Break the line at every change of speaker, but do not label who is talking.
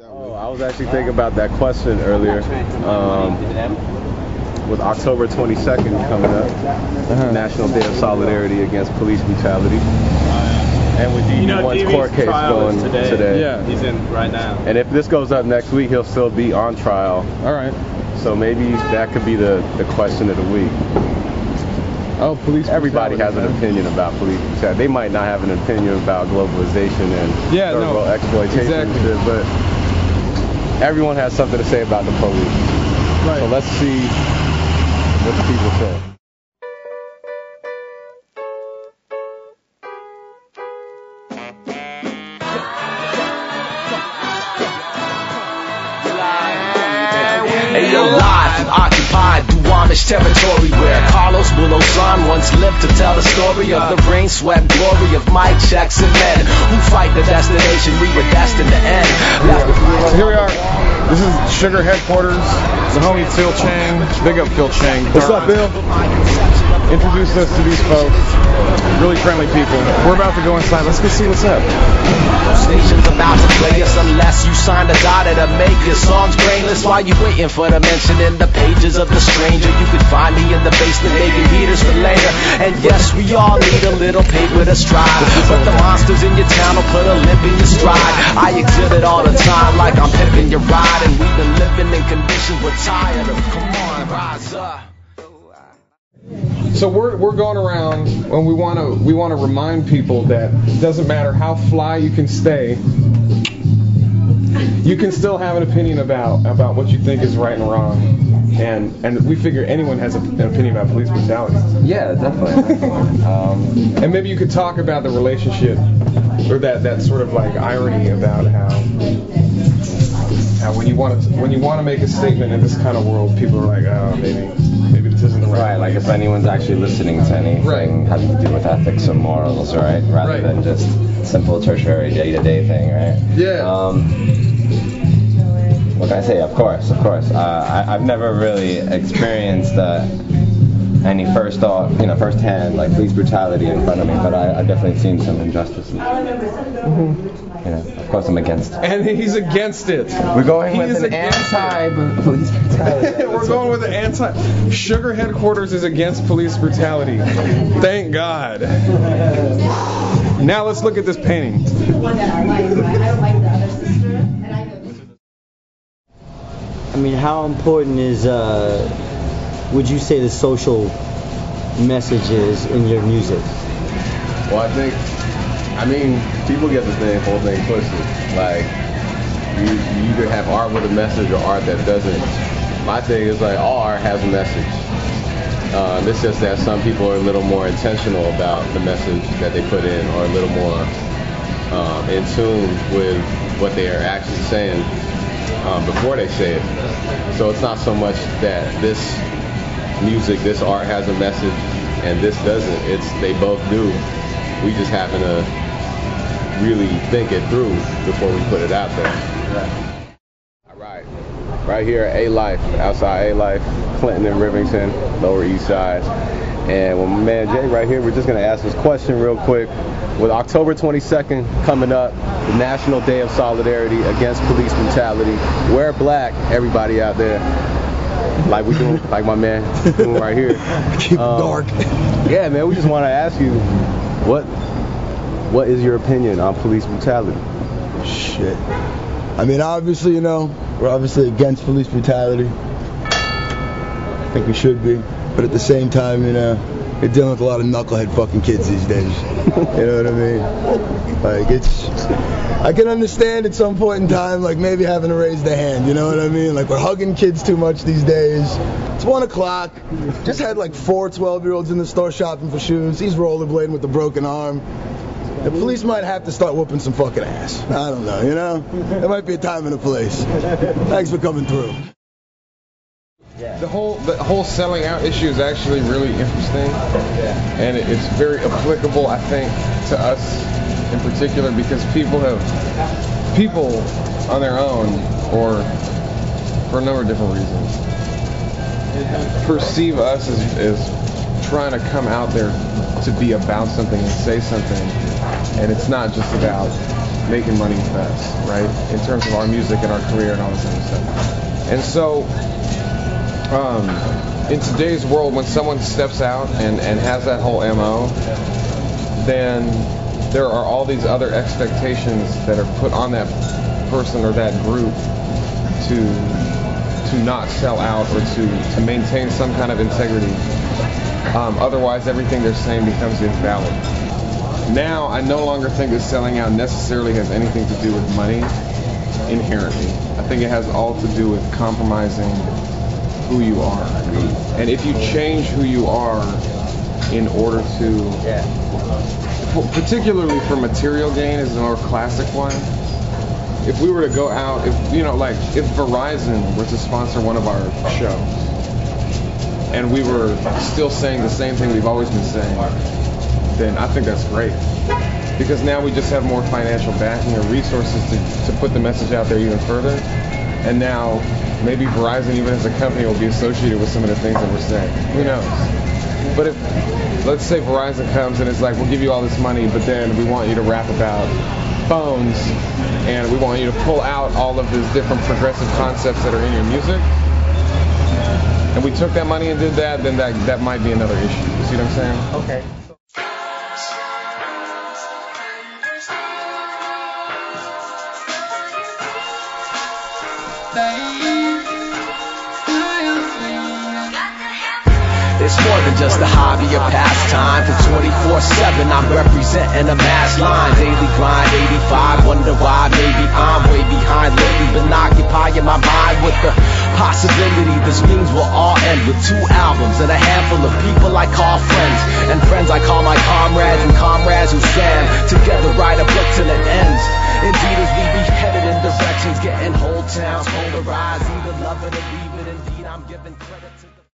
Oh, I was actually thinking about that question earlier. With October 22nd coming up, National Day of Solidarity Against Police Brutality. And with DV1's court case going today.
Yeah.
He's in right now.
And if this goes up next week, he'll still be on trial.
All right.
So maybe that could be the question of the week.
Oh, police brutality.
Everybody has an opinion about police brutality. They might not have an opinion about globalization and third world exploitation and shit, but everyone has something to say about the police.
Right.
So let's see what the people say.
Hey, yo, live, occupied Duwamish territory where Carlos Bulosan once lived to tell the story of the rain-swept glory of Mike Jackson men who fight the destination we were destined to end.
So here we are. This is Sugar headquarters. The homie Phil Chang. Big up Phil Chang.
What's up, Bill?
Introduced us to these folks. Really friendly people. We're about to go inside. Let's go see what's up.
Stations about to play us unless you signed a dotted to make your songs brainless. While you waiting for the mention in the pages of the stranger, you can find me in the basement making heaters for later. And yes, we all need a little paper to strive, but the monsters in your town will put a limp in your stride. I exhibit all the time like I'm pimping your ride, and we've been living in conditions we're tired of. Come on, rise up.
So we're going around and we want to remind people that it doesn't matter how fly you can stay, you can still have an opinion about what you think is right and wrong, and we figure anyone has an opinion about police brutality.
Yeah, definitely.
And maybe you could talk about the relationship or that sort of like irony about how when you want to make a statement in this kind of world, people are like, oh, maybe this isn't the right.
Right, like if anyone's actually listening to anything having to do with ethics or morals, right? Rather than just simple tertiary day-to-day thing, right?
Yeah.
What can I say? Of course. I've never really experienced any first-hand like police brutality in front of me, but I've definitely seen some injustices. Of course I'm against it.
And he's against it.
We're going with an anti-police brutality.
We're going with an anti. Sugar headquarters is against police brutality. Thank God. Now let's look at this painting.
I mean, how important is, would you say, the social message is in your music?
Well, I mean, people get the whole thing twisted. Like, you either have art with a message or art that doesn't. My thing is like, all art has a message. It's just that some people are a little more intentional about the message that they put in, or a little more in tune with what they are actually saying before they say it. So it's not so much that this music, this art has a message and this doesn't. It's they both do. We just happen to really think it through before we put it out there. All right. Right here, A-Life, outside A-Life, Clinton and Rivington, Lower East Side. And with my man Jay right here, we're just going to ask this question real quick. With October 22nd coming up, the National Day of Solidarity Against Police Brutality, wear black, everybody out there. Like we do, like my man doing right here.
Keep it dark.
Yeah, man, we just want to ask you, what is your opinion on police brutality?
Shit. I mean, obviously, we're obviously against police brutality. I think we should be. But at the same time, you're dealing with a lot of knucklehead fucking kids these days. You know what I mean? Like, I can understand at some point in time, like, maybe having to raise the hand, you know what I mean? Like, we're hugging kids too much these days. It's 1 o'clock. Just had, like, 4 12-year-olds in the store shopping for shoes. He's rollerblading with a broken arm. The police might have to start whooping some fucking ass. I don't know, There might be a time and a place. Thanks for coming through.
The whole selling out issue is actually really interesting, and it's very applicable, I think, to us in particular, because people on their own, or for a number of different reasons, perceive us as trying to come out there to be about something and say something, and it's not just about making money with us, right? In terms of our music and our career and all this other stuff. And so, in today's world, when someone steps out and has that whole MO, then there are all these other expectations that are put on that person or that group to not sell out or to maintain some kind of integrity. Otherwise, everything they're saying becomes invalid. Now, I no longer think that selling out necessarily has anything to do with money inherently. I think it has all to do with compromising who you are. And if you change who you are in order to, particularly for material gain is the more classic one. If we were to go out, if Verizon were to sponsor one of our shows, and we were still saying the same thing we've always been saying, then I think that's great. Because now we just have more financial backing or resources to put the message out there even further. And now maybe Verizon, even as a company, will be associated with some of the things that we're saying. Who knows? But if, let's say Verizon comes and it's like, we'll give you all this money, but then we want you to rap about phones, and we want you to pull out all of these different progressive concepts that are in your music, and we took that money and did that, then that might be another issue. You see what I'm saying?
Okay.
It's more than just a hobby or pastime. For 24/7, I'm representing a mass line. Daily grind, 85, wonder why. Maybe I'm way behind lately. Been occupying my mind with the possibility this means we'll all end with 2 albums and a handful of people I call friends, and friends I call my comrades, and comrades who stand together, write a book till it ends. Indeed, as we be headed in directions, getting whole towns polarized, either love it or leave it. Indeed, I'm giving credit to